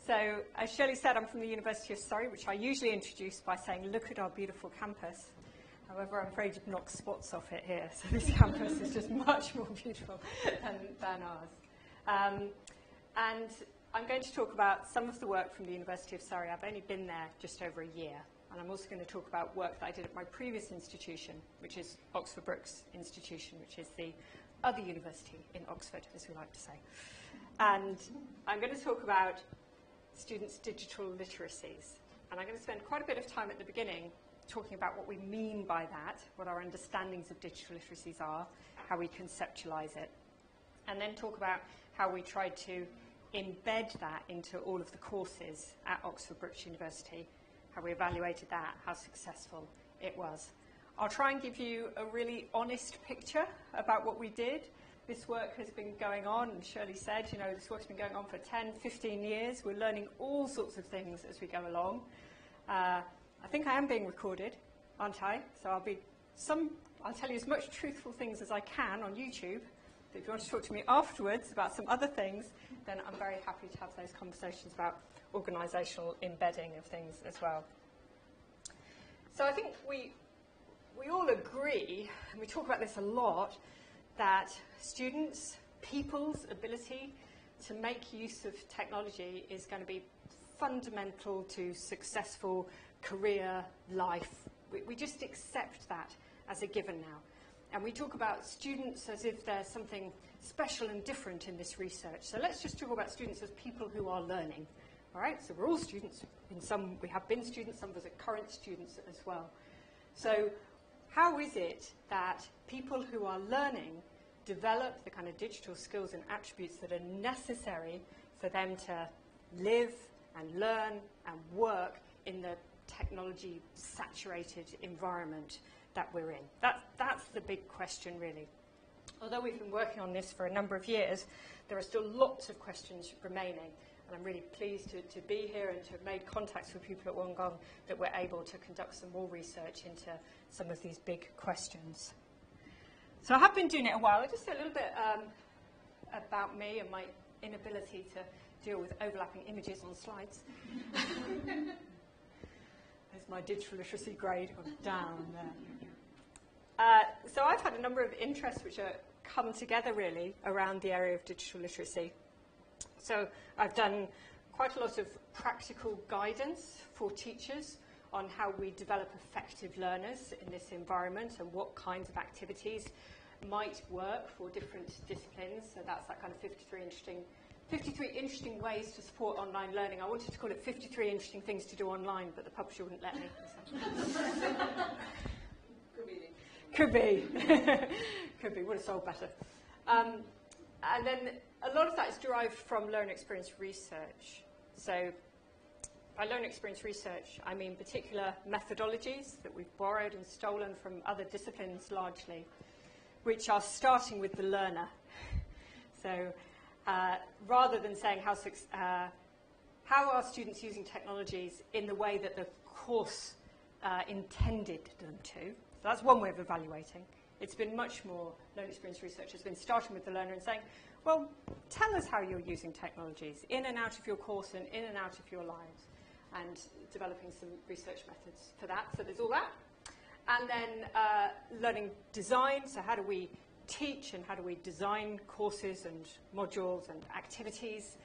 So, as Shirley said, I'm from the University of Surrey, which I usually introduce by saying, look at our beautiful campus. However, I'm afraid you've knocked spots off it here, so this campus is just much more beautiful than ours. And I'm going to talk about some of the work from the University of Surrey. I've only been there just over a year. And I'm also going to talk about work that I did at my previous institution, which is Oxford Brookes Institution, which is the other university in Oxford, as we like to say. And I'm going to talk about students' digital literacies. And I'm going to spend quite a bit of time at the beginning talking about what we mean by that, what our understandings of digital literacies are, how we conceptualize it, and then talk about how we tried to embed that into all of the courses at Oxford Brookes University, how we evaluated that, how successful it was. I'll try and give you a really honest picture about what we did. This work has been going on, and Shirley said, you know, this work's been going on for 10, 15 years. We're learning all sorts of things as we go along. I think I am being recorded, aren't I? So I'll tell you as much truthful things as I can on YouTube. But if you want to talk to me afterwards about some other things, then I'm very happy to have those conversations about organisational embedding of things as well. So I think we all agree, and we talk about this a lot, that students, people's ability to make use of technology is going to be fundamental to successful career life. We just accept that as a given now. And we talk about students as if there's something special and different in this research. So let's just talk about students as people who are learning. All right, so we're all students. We have been students, some of us are current students as well. So how is it that people who are learning develop the kind of digital skills and attributes that are necessary for them to live and learn and work in the technology-saturated environment that we're in? That's the big question, really. Although we've been working on this for a number of years, there are still lots of questions remaining. And I'm really pleased to be here and to have made contacts with people at Wollongong that we're able to conduct some more research into some of these big questions. So I have been doing it a while. I'll just say a little bit about me and my inability to deal with overlapping images on slides. There's my digital literacy grade gone down there. So I've had a number of interests which are come together really around the area of digital literacy. So I've done quite a lot of practical guidance for teachers on how we develop effective learners in this environment and what kinds of activities might work for different disciplines. So that's that kind of 53 interesting ways to support online learning. I wanted to call it 53 interesting things to do online, but the publisher wouldn't let me. Could be. Could be. Would have sold better. And then a lot of that is derived from learner experience research. So by learner experience research, I mean particular methodologies that we've borrowed and stolen from other disciplines largely, which are starting with the learner. So rather than saying how are students using technologies in the way that the course intended them to. So that's one way of evaluating. It's been much more, learner experience research has been starting with the learner and saying, well, tell us how you're using technologies in and out of your course and in and out of your lives, and developing some research methods for that. So there's all that. And then learning design, so how do we teach and how do we design courses and modules and activities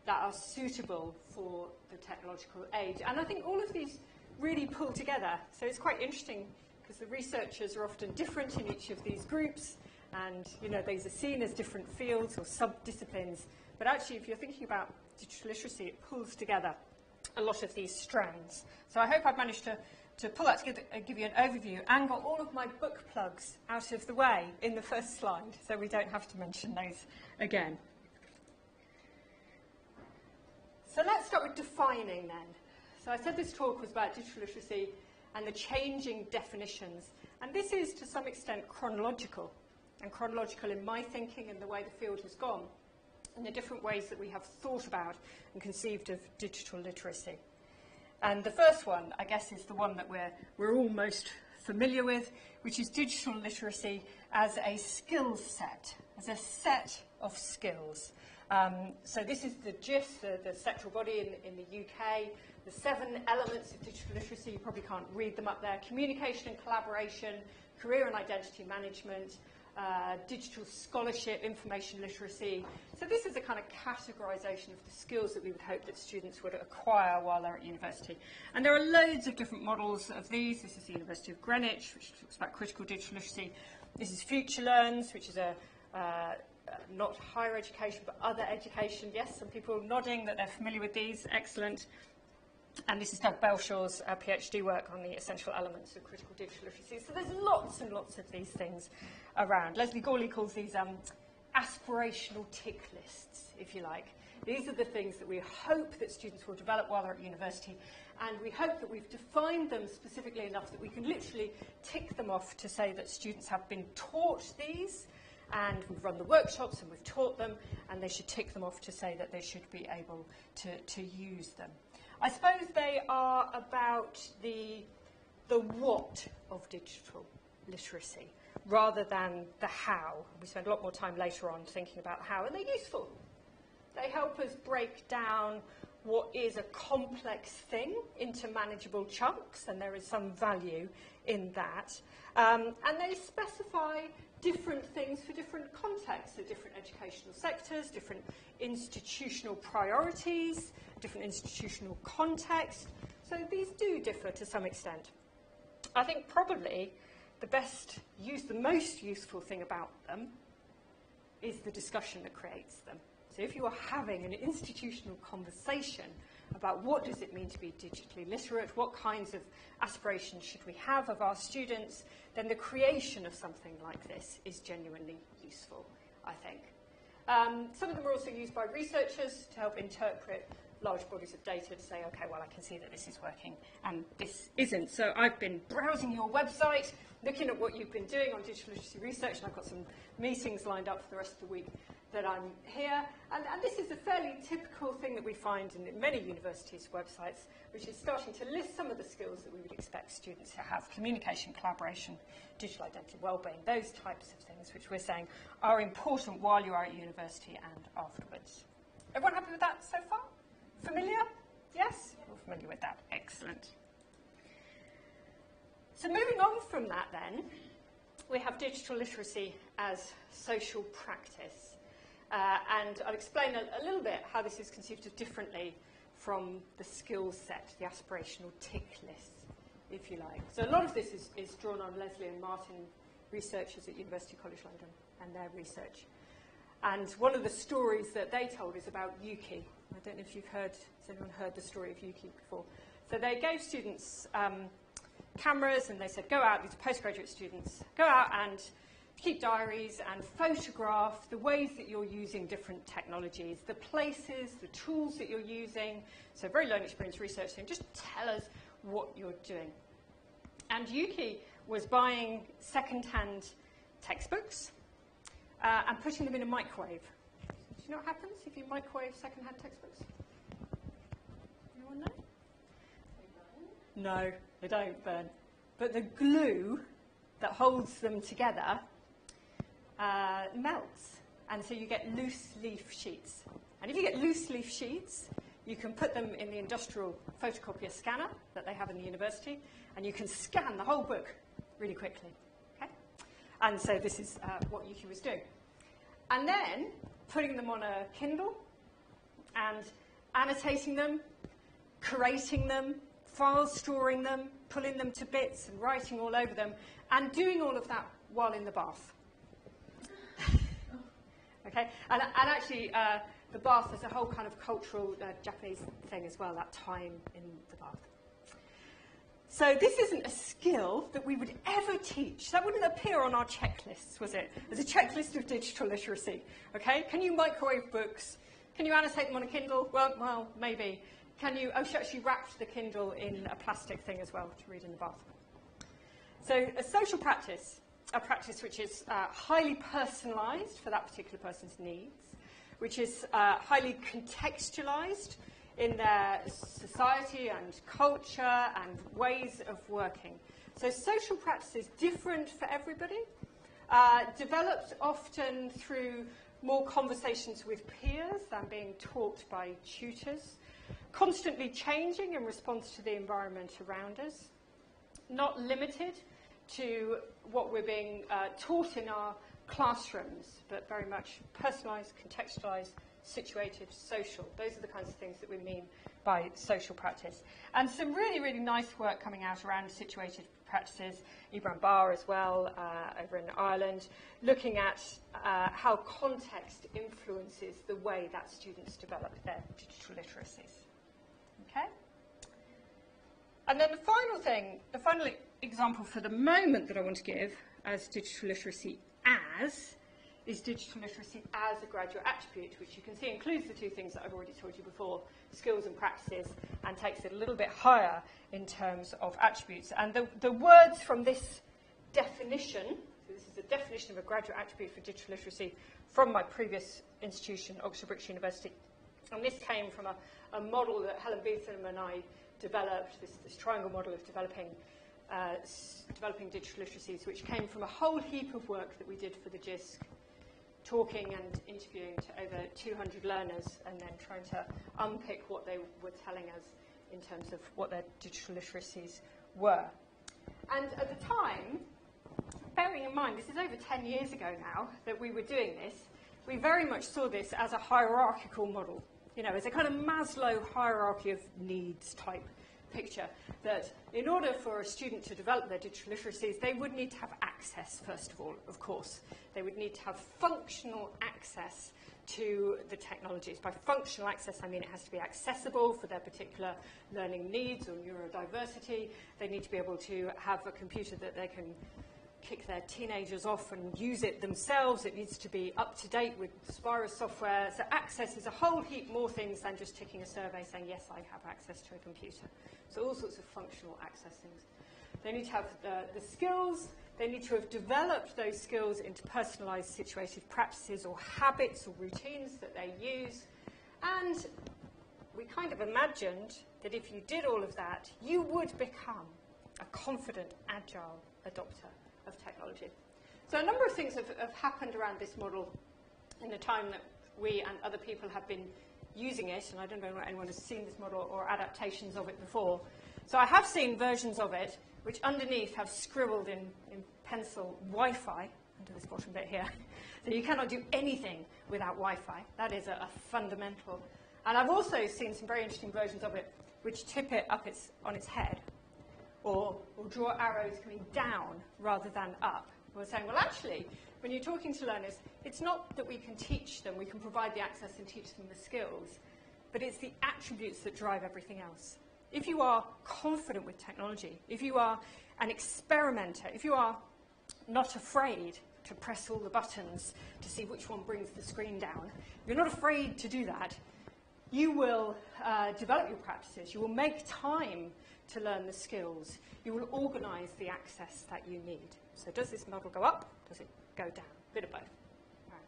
that are suitable for the technological age. And I think all of these really pull together. So it's quite interesting because the researchers are often different in each of these groups, and these are seen as different fields or sub-disciplines. But actually, if you're thinking about digital literacy, it pulls together a lot of these strands. So I hope I've managed to pull that together and give you an overview and got all of my book plugs out of the way in the first slide, so we don't have to mention those again. So let's start with defining then. So I said this talk was about digital literacy and the changing definitions. And this is, to some extent, chronological. And chronological in my thinking and the way the field has gone, and the different ways that we have thought about and conceived of digital literacy. And the first one, I guess, is the one that we're all most familiar with, which is digital literacy as a skill set, as a set of skills. So this is the GIF, the sectoral body in the UK. The 7 elements of digital literacy, you probably can't read them up there. Communication and collaboration, career and identity management, digital scholarship, information literacy. So this is a kind of categorisation of the skills that we would hope that students would acquire while they're at university. And there are loads of different models of these. This is the University of Greenwich, which talks about critical digital literacy. This is Future Learns, which is not higher education, but other education. Yes, some people nodding that they're familiar with these. Excellent. And this is Doug Belshaw's PhD work on the essential elements of critical digital literacy. So there's lots and lots of these things around. Leslie Gawley calls these aspirational tick lists, if you like. These are the things that we hope that students will develop while they're at university, and we hope that we've defined them specifically enough that we can literally tick them off to say that students have been taught these, and we've run the workshops and we've taught them, and they should tick them off to say that they should be able to use them. I suppose they are about the what of digital literacy rather than the how. We spend a lot more time later on thinking about how, and they're useful. They help us break down what is a complex thing into manageable chunks, and there is some value in that. And they specify different things for different contexts, so different educational sectors, different institutional priorities, different institutional contexts. So these do differ to some extent. I think probably the most useful thing about them is the discussion that creates them. So if you are having an institutional conversation about what does it mean to be digitally literate, what kinds of aspirations should we have of our students, then the creation of something like this is genuinely useful, I think. Some of them are also used by researchers to help interpret large bodies of data to say, okay, well, I can see that this is working and this isn't. So I've been browsing your website, looking at what you've been doing on digital literacy research, and I've got some meetings lined up for the rest of the week that I'm here. And this is a fairly typical thing that we find in many universities' websites, which is starting to list some of the skills that we would expect students to have: communication, collaboration, digital identity, well-being, those types of things which we're saying are important while you are at university and afterwards. Everyone happy with that so far? Familiar? Yes? You're familiar with that. Excellent. So moving on from that then, we have digital literacy as social practice. And I'll explain a little bit how this is conceived of differently from the skills set, the aspirational tick list, if you like. So a lot of this is drawn on Leslie and Martin, researchers at University College London, and their research. And one of the stories that they told is about Yuki. I don't know if you've heard, has anyone heard the story of Yuki before? So they gave students cameras and they said, go out, these postgraduate students, go out and keep diaries and photograph the ways that you're using different technologies, the places, the tools that you're using. So very learned experience researching, just tell us what you're doing. And Yuki was buying second-hand textbooks and putting them in a microwave. Do you know what happens if you microwave second-hand textbooks? Anyone know? No, they don't burn. But the glue that holds them together melts, and so you get loose leaf sheets. And if you get loose leaf sheets, you can put them in the industrial photocopier scanner that they have in the university, and you can scan the whole book really quickly. Okay? And so this is what Yuki was doing. And then putting them on a Kindle and annotating them, curating them, file storing them, pulling them to bits and writing all over them, and doing all of that while in the bath. Okay, and actually the bath is a whole kind of cultural Japanese thing as well, that time in the bath. So this isn't a skill that we would ever teach. That wouldn't appear on our checklists, was it? There's a checklist of digital literacy. Okay, can you microwave books? Can you annotate them on a Kindle? Well, maybe. Can you? Oh, she actually wrapped the Kindle in a plastic thing as well to read in the bath. So a social practice, a practice which is highly personalised for that particular person's needs, which is highly contextualised in their society and culture and ways of working. So social practice is different for everybody, developed often through more conversations with peers than being taught by tutors, constantly changing in response to the environment around us, not limited to what we're being taught in our classrooms, but very much personalised, contextualised, situated, social. Those are the kinds of things that we mean by social practice. And some really, really nice work coming out around situated practices, Ibram Bar as well, over in Ireland, looking at how context influences the way that students develop their digital literacies. Okay? And then the final thing, the final example for the moment that I want to give as digital literacy is digital literacy as a graduate attribute, which you can see includes the two things that I've already told you before, skills and practices, and takes it a little bit higher in terms of attributes. And the words from this definition, so this is a definition of a graduate attribute for digital literacy from my previous institution, Oxford Brookes University. And this came from a model that Helen Beetham and I developed, this triangle model of developing digital literacies, which came from a whole heap of work that we did for the JISC, talking and interviewing to over 200 learners and then trying to unpick what they were telling us in terms of what their digital literacies were. And at the time, bearing in mind, this is over 10 years ago now that we were doing this, we very much saw this as a hierarchical model, you know, as a kind of Maslow hierarchy of needs type picture, that in order for a student to develop their digital literacies, they would need to have access, first of all, of course. They would need to have functional access to the technologies. By functional access, I mean it has to be accessible for their particular learning needs or neurodiversity. They need to be able to have a computer that they can kick their teenagers off and use it themselves. It needs to be up to date with Spira software. So access is a whole heap more things than just ticking a survey saying, yes, I have access to a computer. So all sorts of functional access things. They need to have the skills. They need to have developed those skills into personalised situated practices or habits or routines that they use. And we kind of imagined that if you did all of that, you would become a confident, agile adopter of technology. So a number of things have happened around this model in the time that we and other people have been using it, and I don't know if anyone has seen this model or adaptations of it before. So I have seen versions of it which underneath have scribbled in pencil Wi-Fi, under this bottom bit here. So you cannot do anything without Wi-Fi. That is a fundamental. And I've also seen some very interesting versions of it which tip it up on its head, or draw arrows coming down rather than up. We're saying, well, actually, when you're talking to learners, it's not that we can teach them, we can provide the access and teach them the skills, but it's the attributes that drive everything else. If you are confident with technology, if you are an experimenter, if you are not afraid to press all the buttons to see which one brings the screen down, if you're not afraid to do that, you will develop your practices, you will make time to learn the skills, you will organise the access that you need. So does this model go up? Does it go down? A bit of both. Right.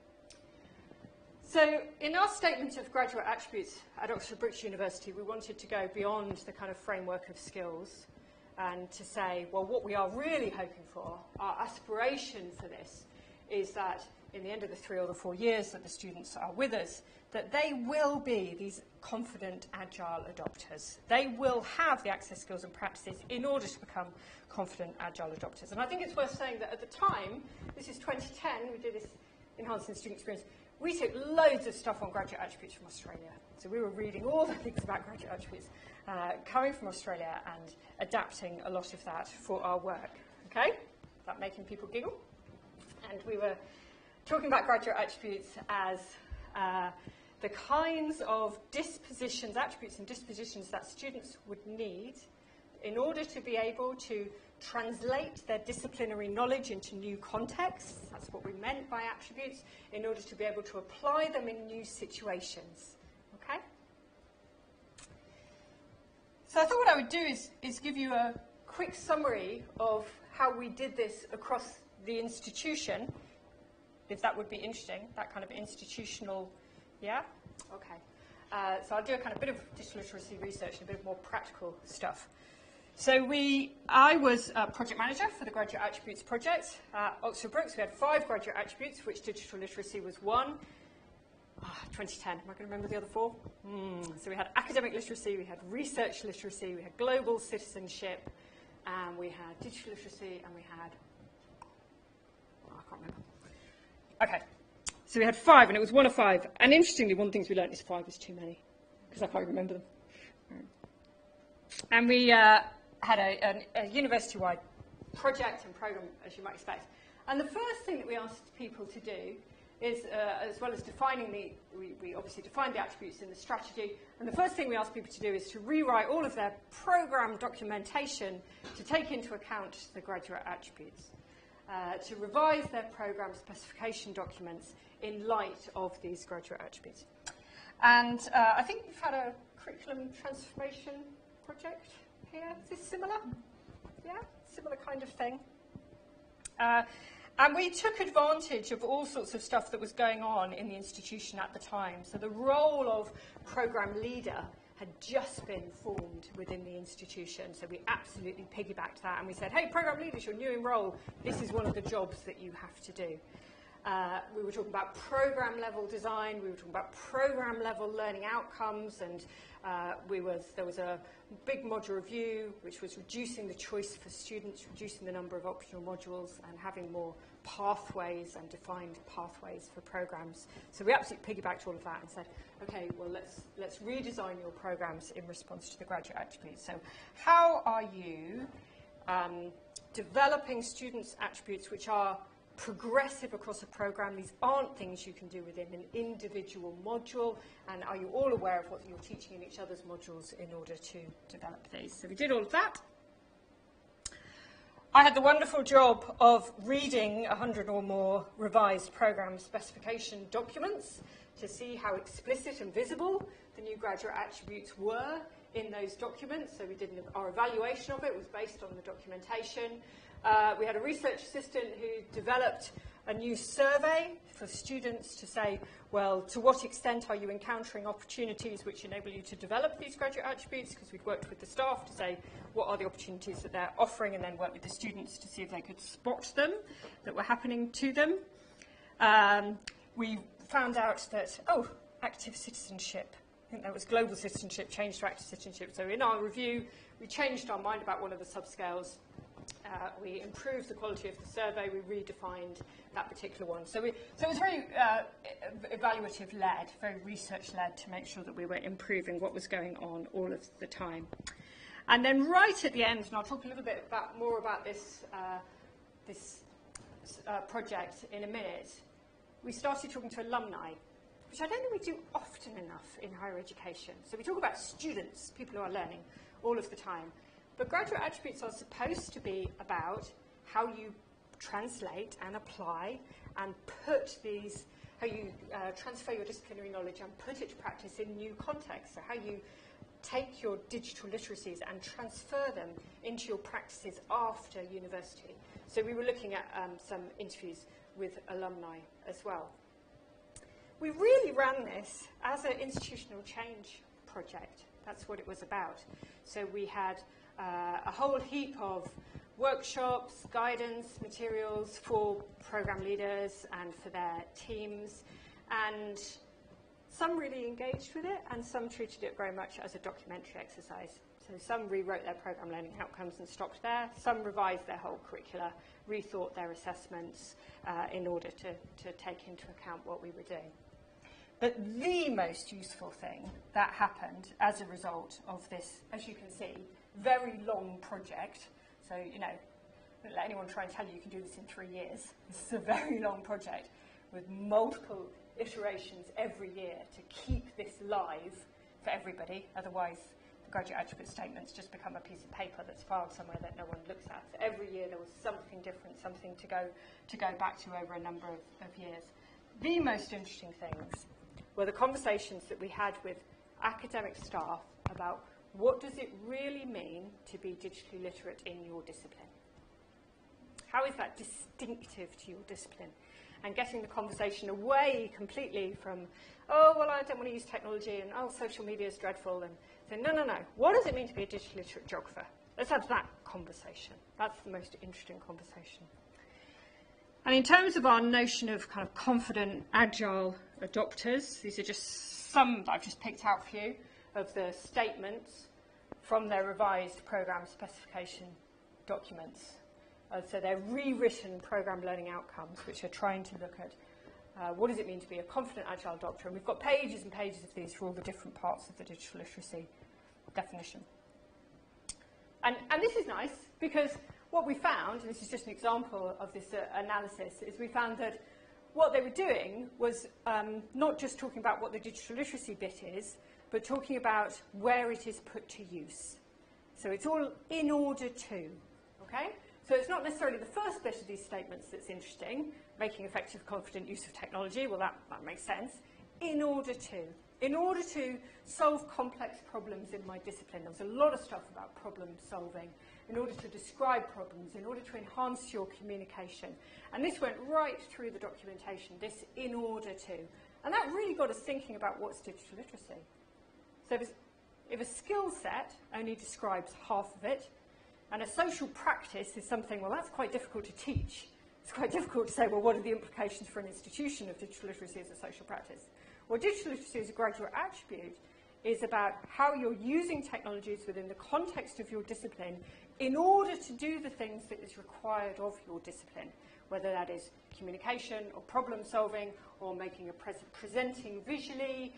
So in our statement of graduate attributes at Oxford Brookes University, we wanted to go beyond the kind of framework of skills and to say, well, what we are really hoping for, our aspiration for this, is that in the end of the 3 or the 4 years that the students are with us, that they will be these confident, agile adopters. They will have the access, skills and practices in order to become confident, agile adopters. And I think it's worth saying that at the time, this is 2010, we did this Enhancing Student Experience, we took loads of stuff on graduate attributes from Australia. So we were reading all the things about graduate attributes coming from Australia and adapting a lot of that for our work. Okay? Is that making people giggle? And we were talking about graduate attributes as the kinds of dispositions, attributes and dispositions that students would need in order to be able to translate their disciplinary knowledge into new contexts. That's what we meant by attributes, in order to be able to apply them in new situations. Okay? So I thought what I would do is give you a quick summary of how we did this across the institution, if that would be interesting, that kind of institutional, yeah? Okay. So I'll do a kind of bit of digital literacy research and a bit more practical stuff. So I was a project manager for the Graduate Attributes project at Oxford Brookes. We had 5 graduate attributes, which digital literacy was one. 2010, am I going to remember the other four? So we had academic literacy, we had research literacy, we had global citizenship, and we had digital literacy, and we had, I can't remember. Okay, so we had 5, and it was 1 of 5. And interestingly, one of the things we learned is 5 is too many, because I can't remember them. And we had a university-wide project and program, as you might expect. And the first thing that we asked people to do is, as well as defining we obviously defined the attributes in the strategy, and the first thing we asked people to do is to rewrite all of their program documentation to take into account the graduate attributes, to revise their program specification documents in light of these graduate attributes. And I think we've had a curriculum transformation project here. Is this similar? Yeah, similar kind of thing. And we took advantage of all sorts of stuff that was going on in the institution at the time. So the role of program leader had just been formed within the institution. So we absolutely piggybacked that, and we said, hey, program leaders, you're new in role. This is one of the jobs that you have to do. We were talking about program level design, we were talking about program level learning outcomes, and there was a big module review which was reducing the choice for students, reducing the number of optional modules, and having more pathways and defined pathways for programs. So we absolutely piggybacked all of that and said, okay, well, let's redesign your programs in response to the graduate attributes. So how are you developing students' attributes which are progressive across a program? These aren't things you can do within an individual module, and are you all aware of what you're teaching in each other's modules in order to develop these? So we did all of that. I had the wonderful job of reading 100 or more revised program specification documents to see how explicit and visible the new graduate attributes were in those documents. So we did our evaluation of it was based on the documentation. We had a research assistant who developed a new survey for students to say, well, to what extent are you encountering opportunities which enable you to develop these graduate attributes? Because we'd worked with the staff to say, what are the opportunities that they're offering, and then work with the students to see if they could spot them that were happening to them. We found out that, active citizenship. I think that was global citizenship, changed to active citizenship. So in our review, we changed our mind about one of the subscales. We improved the quality of the survey, we redefined that particular one. So it was very evaluative-led, very research-led to make sure that we were improving what was going on all of the time. And then right at the end, and I'll talk a little bit more about this, project in a minute, we started talking to alumni, which I don't think we do often enough in higher education. So we talk about students, people who are learning, all of the time. But graduate attributes are supposed to be about how you translate and apply and put these, how you transfer your disciplinary knowledge and put it to practice in new contexts. So how you take your digital literacies and transfer them into your practices after university. So we were looking at some interviews with alumni as well. We really ran this as an institutional change project. That's what it was about. So we had a whole heap of workshops, guidance, materials for program leaders and for their teams, and some really engaged with it and some treated it very much as a documentary exercise. So some rewrote their program learning outcomes and stopped there, some revised their whole curricula, rethought their assessments in order to take into account what we were doing. But the most useful thing that happened as a result of this, as you can see, very long project. So, don't let anyone try and tell you can do this in 3 years. This is a very long project with multiple iterations every year to keep this live for everybody. Otherwise, the graduate attribute statements just become a piece of paper that's filed somewhere that no one looks at. So every year there was something different, something to go back to over a number of years. The most interesting things were the conversations that we had with academic staff about what does it really mean to be digitally literate in your discipline? How is that distinctive to your discipline? And getting the conversation away completely from, oh, well, I don't want to use technology, and oh, social media is dreadful, and saying, no. What does it mean to be a digitally literate geographer? Let's have that conversation. That's the most interesting conversation. And in terms of our notion of kind of confident, agile adopters, these are just some that I've just picked out for you of the statements from their revised program specification documents. So they're rewritten program learning outcomes, which are trying to look at what does it mean to be a confident, agile adopter. And we've got pages and pages of these for all the different parts of the digital literacy definition. And this is nice, because what we found, and this is just an example of this analysis, is we found that what they were doing was not just talking about what the digital literacy bit is, but talking about where it is put to use. So it's all in order to, okay? So it's not necessarily the first bit of these statements that's interesting, making effective, confident use of technology. Well, that makes sense. In order to solve complex problems in my discipline. There was a lot of stuff about problem solving, in order to describe problems, in order to enhance your communication. And this went right through the documentation, this in order to. And that really got us thinking about what's digital literacy. So if a skill set only describes half of it, and a social practice is something, well, that's quite difficult to teach. It's quite difficult to say, well, what are the implications for an institution of digital literacy as a social practice? Well, digital literacy as a graduate attribute is about how you're using technologies within the context of your discipline in order to do the things that is required of your discipline, whether that is communication or problem solving or making presenting visually,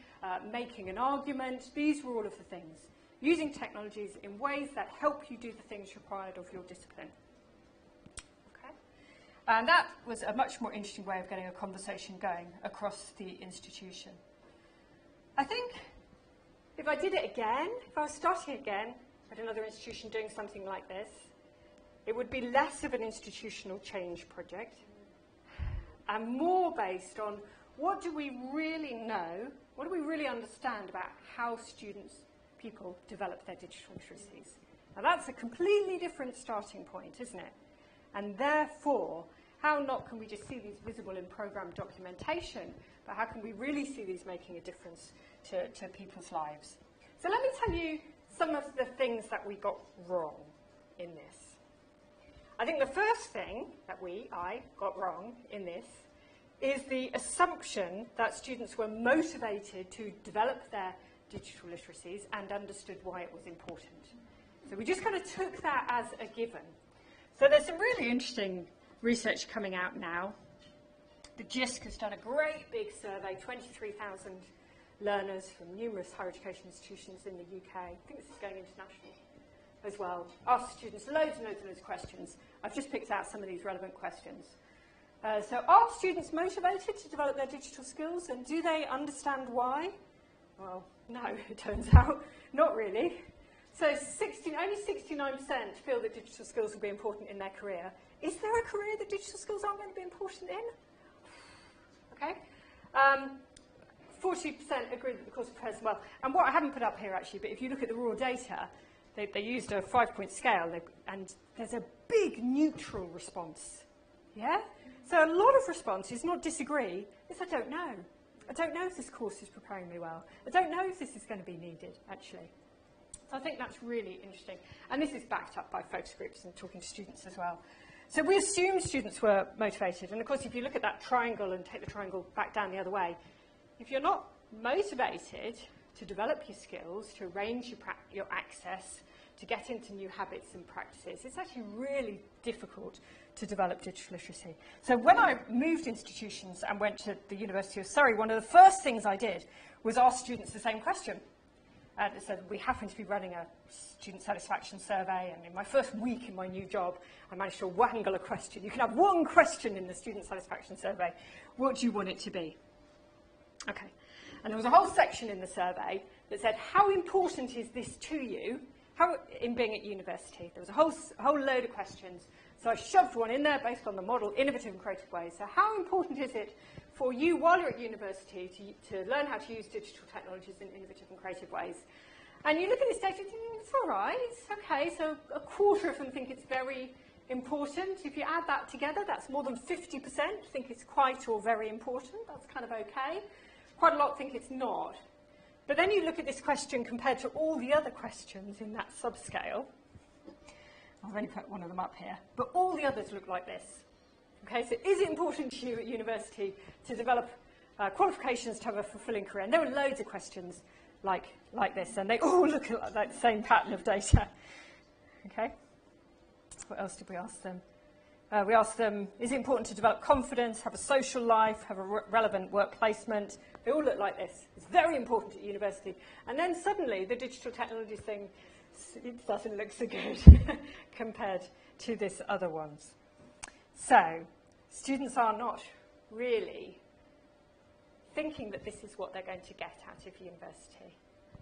making an argument. These were all of the things. Using technologies in ways that help you do the things required of your discipline. Okay? And that was a much more interesting way of getting a conversation going across the institution. I think if I did it again, if I was starting again at another institution doing something like this, it would be less of an institutional change project and more based on what do we really know, what do we really understand about how people develop their digital literacies. Now that's a completely different starting point, isn't it? And therefore, how not can we just see these visible in program documentation, but how can we really see these making a difference to people's lives? So let me tell you some of the things that we got wrong in this. I think the first thing that I got wrong in this is the assumption that students were motivated to develop their digital literacies and understood why it was important. So we just kind of took that as a given. So there's some really interesting research coming out now. The JISC has done a great big survey, 23,000 learners from numerous higher education institutions in the UK. I think this is going international as well. Asked students loads and loads and loads of questions. I've just picked out some of these relevant questions. So are students motivated to develop their digital skills, and do they understand why? Well, no, it turns out, not really. So only 69% feel that digital skills will be important in their career. Is there a career that digital skills aren't going to be important in? Okay. 40% agree that the course prepares well. And what I haven't put up here, actually, but if you look at the raw data, they used a 5-point scale, and there's a big neutral response. Yeah? So a lot of response is not disagree, it's I don't know. I don't know if this course is preparing me well. I don't know if this is going to be needed, actually. So I think that's really interesting. And this is backed up by focus groups and talking to students as well. So we assumed students were motivated. And of course, if you look at that triangle and take the triangle back down the other way, if you're not motivated to develop your skills, to arrange your access, to get into new habits and practices, it's actually really difficult to develop digital literacy. So when I moved institutions and went to the University of Surrey, one of the first things I did was ask students the same question. So we happened to be running a student satisfaction survey, and in my first week in my new job, I managed to wangle a question. You can have one question in the student satisfaction survey. What do you want it to be? Okay. And there was a whole section in the survey that said, how important is this to you in being at university? There was a whole load of questions. So I shoved one in there based on the model, innovative and creative ways. So how important is it for you while you're at university to learn how to use digital technologies in innovative and creative ways? And you look at this data and think, it's all right, it's okay. So a quarter of them think it's very important. If you add that together, that's more than 50% think it's quite or very important. That's kind of okay. Quite a lot think it's not. But then you look at this question compared to all the other questions in that subscale. I've only put one of them up here. But all the others look like this. Okay, so is it important to you at university to develop qualifications to have a fulfilling career? And there were loads of questions like this, and they all look like the same pattern of data. Okay, what else did we ask them? We asked them, is it important to develop confidence, have a social life, have a relevant work placement? They all look like this. It's very important at university. And then suddenly the digital technologies thing, it doesn't look so good compared to this other ones. So students are not really thinking that this is what they're going to get out of university.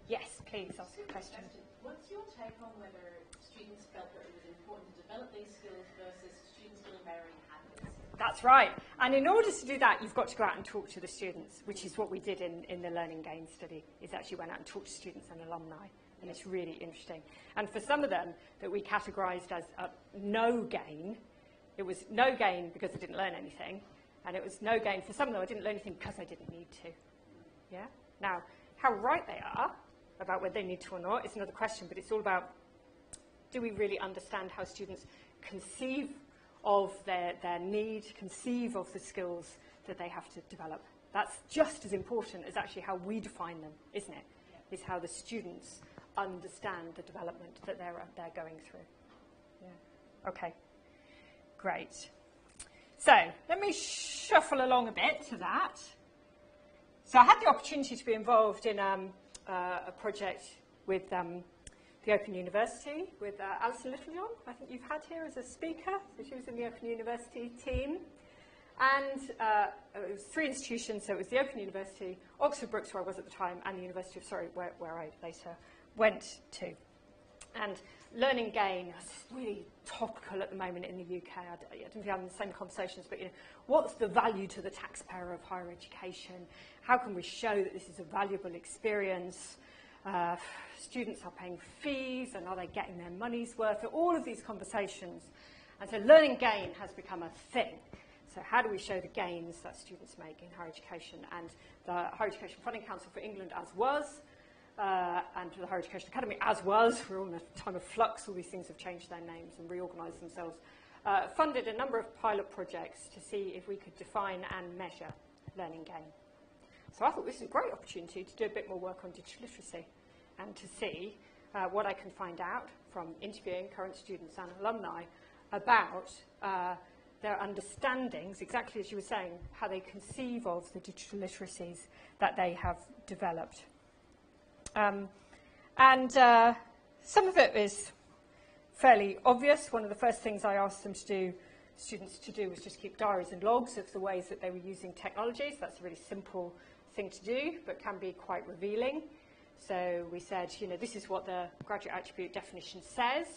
Yes, please ask a question. What's your take on whether students felt that it was important to develop these skills versus students feeling they already had this? That's right. And in order to do that, you've got to go out and talk to the students, which is what we did in the Learning Gain study, is actually went out and talked to students and alumni. And it's really interesting. And for some of them that we categorised as no gain, it was no gain because they didn't learn anything. And it was no gain for some of them, I didn't learn anything because I didn't need to. Yeah? Now, how right they are about whether they need to or not is another question, but it's all about, do we really understand how students conceive of their need, conceive of the skills that they have to develop? That's just as important as actually how we define them, isn't it? Yeah. Is how the students understand the development that they're going through. Yeah. Okay. Great. So let me shuffle along a bit to that. So I had the opportunity to be involved in a project with the Open University, with Alison Littlejohn, I think you've had here as a speaker. So she was in the Open University team. And it was 3 institutions, so it was the Open University, Oxford Brookes, where I was at the time, and the University of Surrey, where I later went to. And Learning Gain is really topical at the moment in the UK. I don't know if you're having the same conversations, but what's the value to the taxpayer of higher education? How can we show that this is a valuable experience? Students are paying fees, and are they getting their money's worth? All of these conversations. And so Learning Gain has become a thing. So how do we show the gains that students make in higher education? And the Higher Education Funding Council for England, as was, and the Higher Education Academy, as was, we're all in a time of flux, all these things have changed their names and reorganised themselves, funded a number of pilot projects to see if we could define and measure learning gain. So I thought this is a great opportunity to do a bit more work on digital literacy and to see what I can find out from interviewing current students and alumni about their understandings, exactly as you were saying, how they conceive of the digital literacies that they have developed. And some of it is fairly obvious. One of the first things I asked them to do, students to do, was just keep diaries and logs of the ways that they were using technologies. That's a really simple thing to do, but can be quite revealing. So we said, this is what the graduate attribute definition says.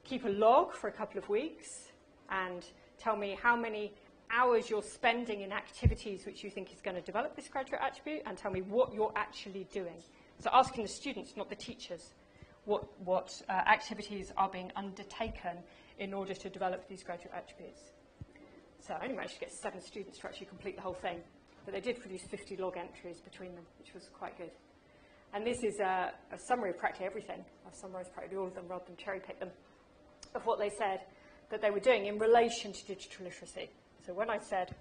Keep a log for a couple of weeks and tell me how many hours you're spending in activities which you think is going to develop this graduate attribute, and tell me what you're actually doing. So asking the students, not the teachers, what activities are being undertaken in order to develop these graduate attributes. So I only managed to get 7 students to actually complete the whole thing, but they did produce 50 log entries between them, which was quite good. And this is a summary of practically everything. I've summarised practically all of them rather than cherry-pick them, of what they said that they were doing in relation to digital literacy. So when I said,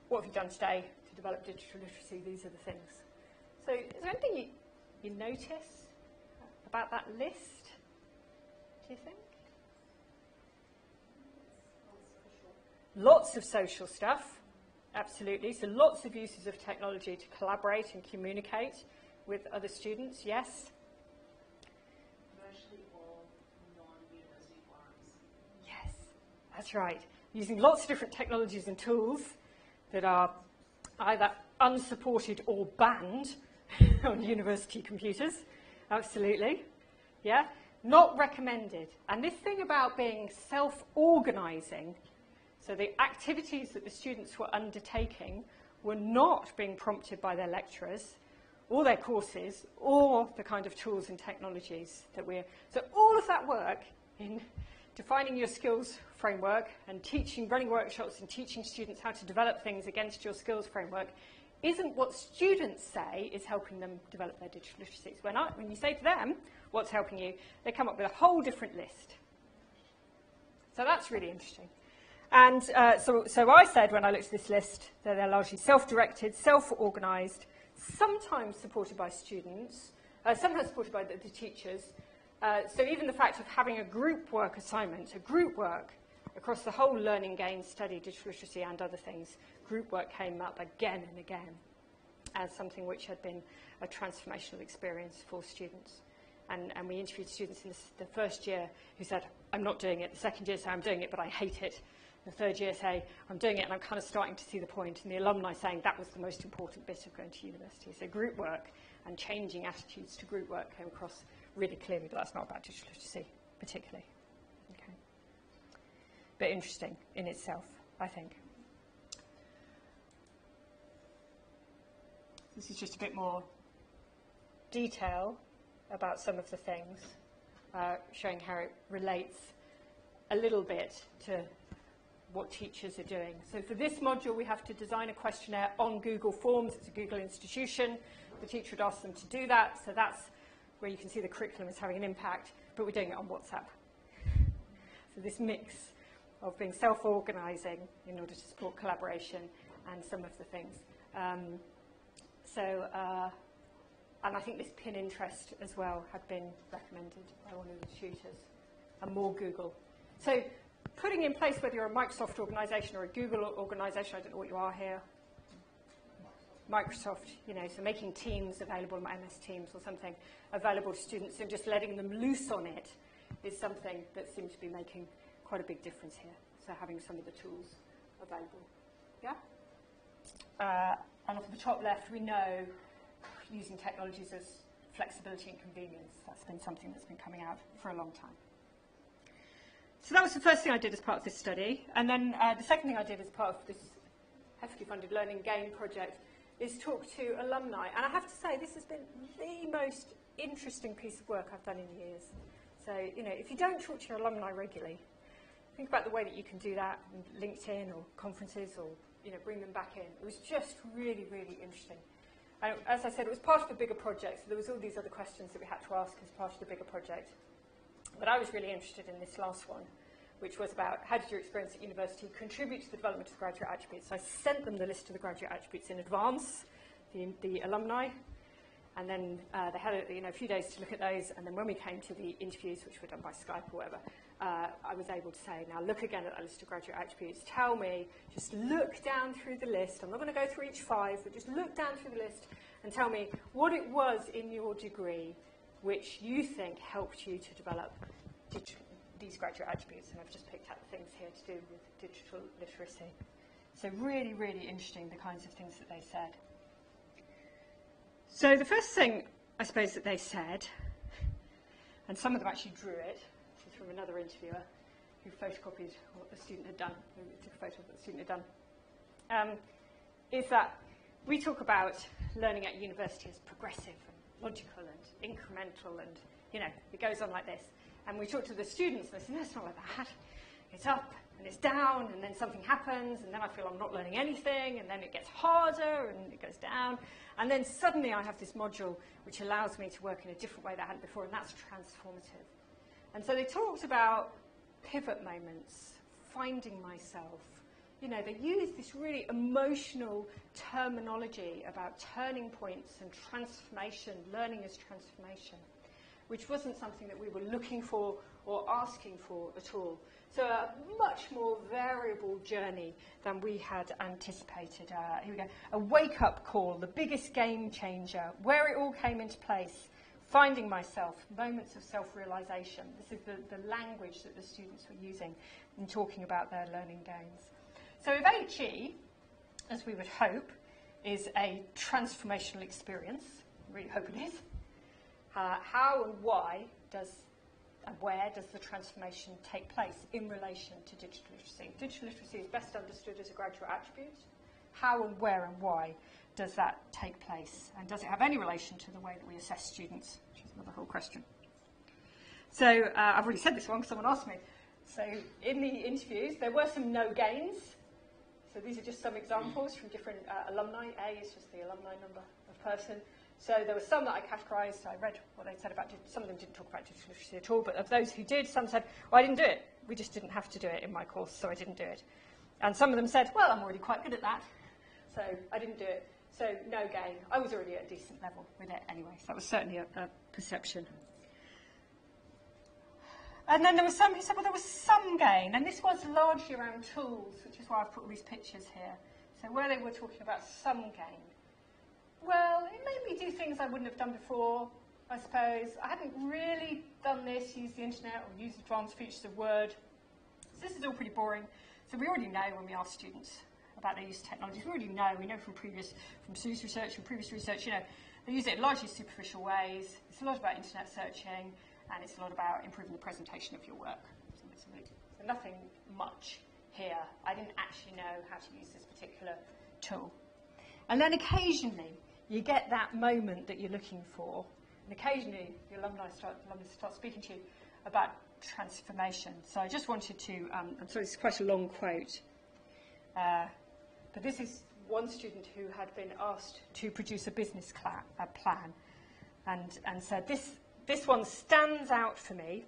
what have you done today to develop digital literacy, these are the things. So is there anything you notice about that list, do you think? Lots of social stuff, absolutely. So lots of uses of technology to collaborate and communicate with other students, yes? Virtually all non-university forums. Yes, that's right. Using lots of different technologies and tools that are either unsupported or banned on university computers, absolutely, yeah? Not recommended. And this thing about being self-organising, so the activities that the students were undertaking were not being prompted by their lecturers or their courses or the kind of tools and technologies that we're... So all of that work in defining your skills framework and running workshops and teaching students how to develop things against your skills framework isn't what students say is helping them develop their digital literacies. When you say to them, what's helping you, they come up with a whole different list. So that's really interesting. And so I said when I looked at this list that they're largely self-directed, self-organised, sometimes supported by students, sometimes supported by the teachers. So even the fact of having a group work assignment, a group work across the whole learning gain study, digital literacy and other things, group work came up again and again as something which had been a transformational experience for students. And we interviewed students in the first year who said, I'm not doing it. The second year say, I'm doing it, but I hate it. The third year say, I'm doing it, and I'm kind of starting to see the point. And the alumni saying that was the most important bit of going to university. So group work and changing attitudes to group work came across really clearly, but that's not about digital literacy particularly. Okay. But interesting in itself, I think. This is just a bit more detail about some of the things, showing how it relates a little bit to what teachers are doing. So for this module, we have to design a questionnaire on Google Forms. It's a Google institution. The teacher would ask them to do that. So that's where you can see the curriculum is having an impact, but we're doing it on WhatsApp. So this mix of being self-organising in order to support collaboration and some of the things. And I think this pin interest as well had been recommended by one of the tutors, and more Google. So putting in place, whether you're a Microsoft organisation or a Google organisation, I don't know what you are here, Microsoft, so making Teams available, MS Teams or something, available to students and just letting them loose on it is something that seems to be making quite a big difference here. So having some of the tools available. Yeah? And off the top left, we know using technologies as flexibility and convenience. That's been something that's been coming out for a long time. So that was the first thing I did as part of this study. And then the second thing I did as part of this heavily funded Learning Gain project is talk to alumni. And I have to say, this has been the most interesting piece of work I've done in years. So, if you don't talk to your alumni regularly, think about the way that you can do that on LinkedIn or conferences or, bring them back in. It was just really, really interesting. And as I said, it was part of a bigger project, so there was all these other questions that we had to ask as part of the bigger project. But I was really interested in this last one, which was about how did your experience at university contribute to the development of the graduate attributes. So I sent them the list of the graduate attributes in advance, the alumni, and then they had a few days to look at those, and then when we came to the interviews, which were done by Skype or whatever, I was able to say, now look again at that list of graduate attributes, tell me, just look down through the list, I'm not going to go through each 5, but just look down through the list and tell me what it was in your degree which you think helped you to develop these graduate attributes. And I've just picked out things here to do with digital literacy. So really, really interesting, the kinds of things that they said. So the first thing, I suppose, that they said, and some of them actually drew it, this is from another interviewer who photocopied what the student had done, who took a photo of what the student had done, is that we talk about learning at university as progressive and logical and incremental and, it goes on like this. And we talk to the students and they say, no, it's not like that. It's up and it's down and then something happens and then I feel I'm not learning anything and then it gets harder and it goes down. And then suddenly I have this module which allows me to work in a different way that I hadn't before, and that's transformative. And so they talked about pivot moments, finding myself. They use this really emotional terminology about turning points and transformation, learning as transformation, which wasn't something that we were looking for or asking for at all. So a much more variable journey than we had anticipated. Here we go. A wake-up call, the biggest game changer, where it all came into place, finding myself, moments of self-realization. This is the language that the students were using in talking about their learning gains. So if CHERII, as we would hope, is a transformational experience, we really hope it is, how and why and where does the transformation take place in relation to digital literacy? Digital literacy is best understood as a graduate attribute. How and where and why does that take place? And does it have any relation to the way that we assess students? Which is another whole question. So I've already said this one because someone asked me. So in the interviews, there were some no gains. So these are just some examples from different alumni. A is just the alumni number of person. So there were some that I categorised. I read what they said about it. Some of them didn't talk about digital literacy at all, but of those who did, some said, well, I didn't do it. We just didn't have to do it in my course, so I didn't do it. And some of them said, well, I'm already quite good at that, so I didn't do it. So no gain. I was already at a decent level with it anyway, so that was certainly a perception. And then there was some who said, well, there was some gain, and this was largely around tools, which is why I've put all these pictures here. So where they were talking about some gain, well, it made me do things I wouldn't have done before, I suppose. I hadn't really done this, used the internet or used advanced features of Word. So this is all pretty boring. So we already know when we ask students about their use of technologies. We already know, we know from Sue's research and previous research, you know, they use it in largely superficial ways. It's a lot about internet searching, and it's a lot about improving the presentation of your work. So nothing much here. I didn't actually know how to use this particular tool. And then occasionally, you get that moment that you're looking for, and occasionally your alumni start speaking to you about transformation. So I just wanted to, I'm sorry, this is quite a long quote, but this is one student who had been asked to produce a business plan, and said, this one stands out for me.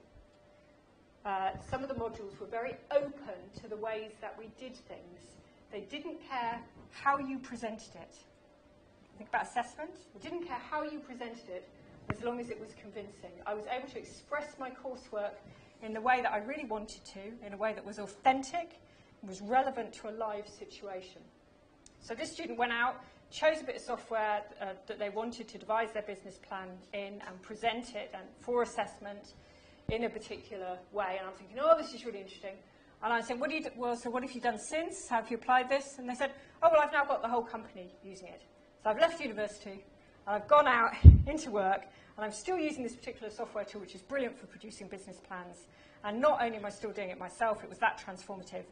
Some of the modules were very open to the ways that we did things. They didn't care how you presented it. Think about assessment. They didn't care how you presented it, as long as it was convincing. I was able to express my coursework in the way that I really wanted to, in a way that was authentic, and was relevant to a live situation. So this student went out, chose a bit of software that they wanted to devise their business plan in and present it and for assessment in a particular way. And I'm thinking, oh, this is really interesting. And I said, what have you done since? How have you applied this? And they said, oh, well, I've now got the whole company using it. So I've left university, and I've gone out into work, and I'm still using this particular software tool, which is brilliant for producing business plans. And not only am I still doing it myself, it was that transformative,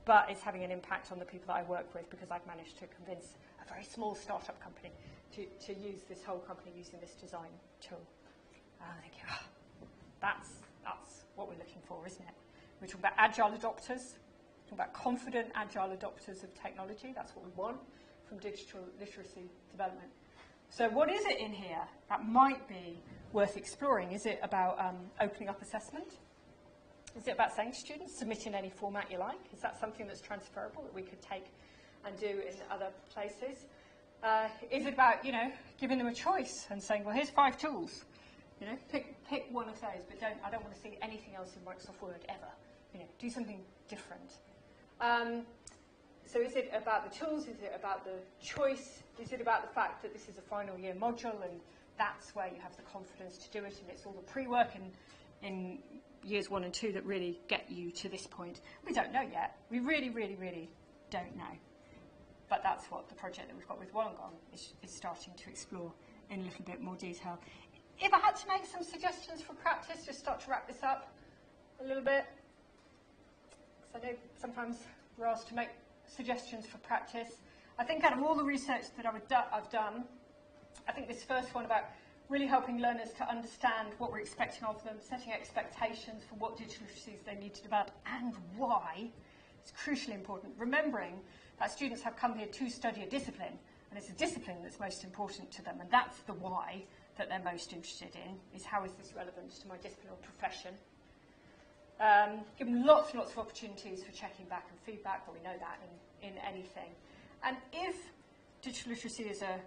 but it's having an impact on the people that I work with, because I've managed to convince a very small startup company to use this whole company using this design tool. And I think, oh, that's what we're looking for, isn't it? We're talking about agile adopters, talking about confident agile adopters of technology. That's what we want from digital literacy development. So what is it in here that might be worth exploring? Is it about opening up assessment? Is it about saying to students, submit in any format you like? Is that something that's transferable that we could take and do in other places? Is it about, giving them a choice and saying, well, here's 5 tools. Pick one of those, but I don't want to see anything else in Microsoft Word ever. Do something different. So is it about the tools? Is it about the choice? Is it about the fact that this is a final year module and that's where you have the confidence to do it, and it's all the pre-work in years 1 and 2 that really get you to this point? We don't know yet. We really, really, really don't know. But that's what the project that we've got with Wollongong is starting to explore in a little bit more detail. If I had to make some suggestions for practice, just start to wrap this up a little bit, because I know sometimes we're asked to make suggestions for practice. I think out of all the research that I've done, I think this first one about really helping learners to understand what we're expecting of them, setting expectations for what digital literacies they need to develop and why, is crucially important. Remembering that students have come here to study a discipline, and it's a discipline that's most important to them, and that's the why that they're most interested in, is how is this relevant to my discipline or profession. Give them lots and lots of opportunities for checking back and feedback, but we know that in anything. And if digital literacy is a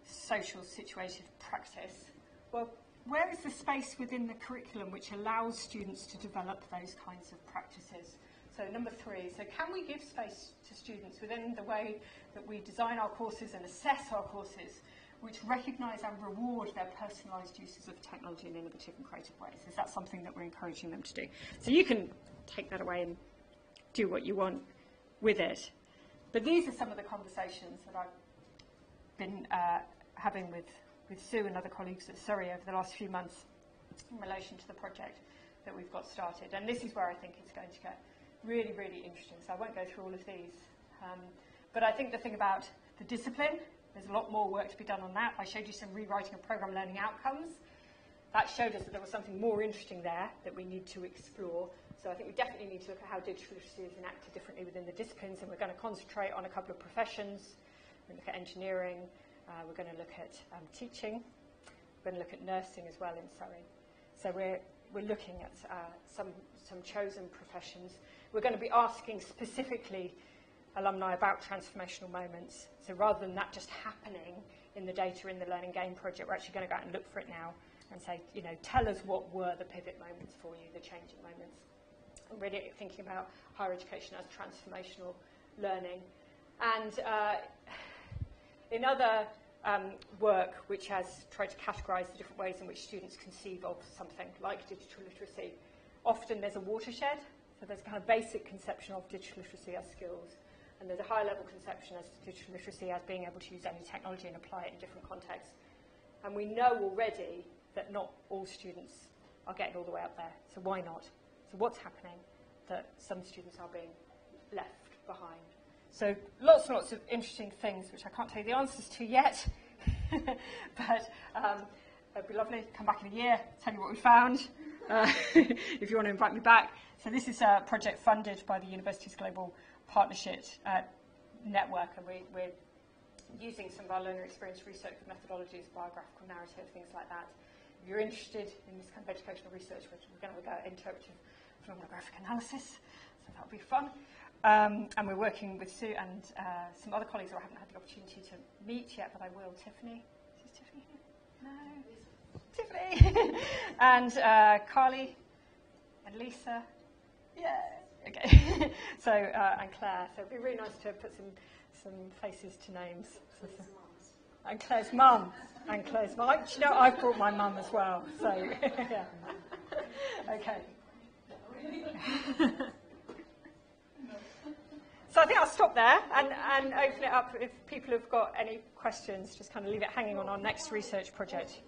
social situated practice, well, where is the space within the curriculum which allows students to develop those kinds of practices? So number 3, so can we give space to students within the way that we design our courses and assess our courses, which recognise and reward their personalised uses of technology in innovative and creative ways? Is that something that we're encouraging them to do? So you can take that away and do what you want with it. But these are some of the conversations that I've been having with Sue and other colleagues at CHERII over the last few months in relation to the project that we've got started. And this is where I think it's going to get really, really interesting. So I won't go through all of these. But I think the thing about the discipline, there's a lot more work to be done on that. I showed you some rewriting of program learning outcomes. That showed us that there was something more interesting there that we need to explore. So I think we definitely need to look at how digital literacy is enacted differently within the disciplines, and we're going to concentrate on a couple of professions. We're going to look at engineering, we're going to look at teaching, we're going to look at nursing as well in Surrey. So we're looking at some chosen professions. We're going to be asking specifically alumni about transformational moments. So rather than that just happening in the data in the Learn and Gain project, we're actually going to go out and look for it now and say, tell us what were the pivot moments for you, the changing moments. And really thinking about higher education as transformational learning. And in other work which has tried to categorise the different ways in which students conceive of something like digital literacy, often there's a watershed. So there's a kind of basic conception of digital literacy as skills, and there's a higher level conception as digital literacy as being able to use any technology and apply it in different contexts. And we know already that not all students are getting all the way up there. So why not? So what's happening that some students are being left behind? So lots and lots of interesting things which I can't tell you the answers to yet, but it'd be lovely to come back in a year, tell you what we found, if you want to invite me back. So this is a project funded by the University's Global Partnership Network, and we're using some of our learner experience research methodologies, biographical narrative, things like that. If you're interested in this kind of educational research, we're going to look at interpretive phenomenographic analysis, so that'll be fun. And we're working with Sue and some other colleagues who I haven't had the opportunity to meet yet, but I will. Tiffany? Is Tiffany here? No. Tiffany! And Carly and Lisa. Yeah. Okay. So, and Claire. So it'd be really nice to put some faces to names. And Claire's mum. And Claire's mum. I've brought my mum as well. So, yeah. Okay. So I think I'll stop there and open it up if people have got any questions. Just kind of leave it hanging on our next research project.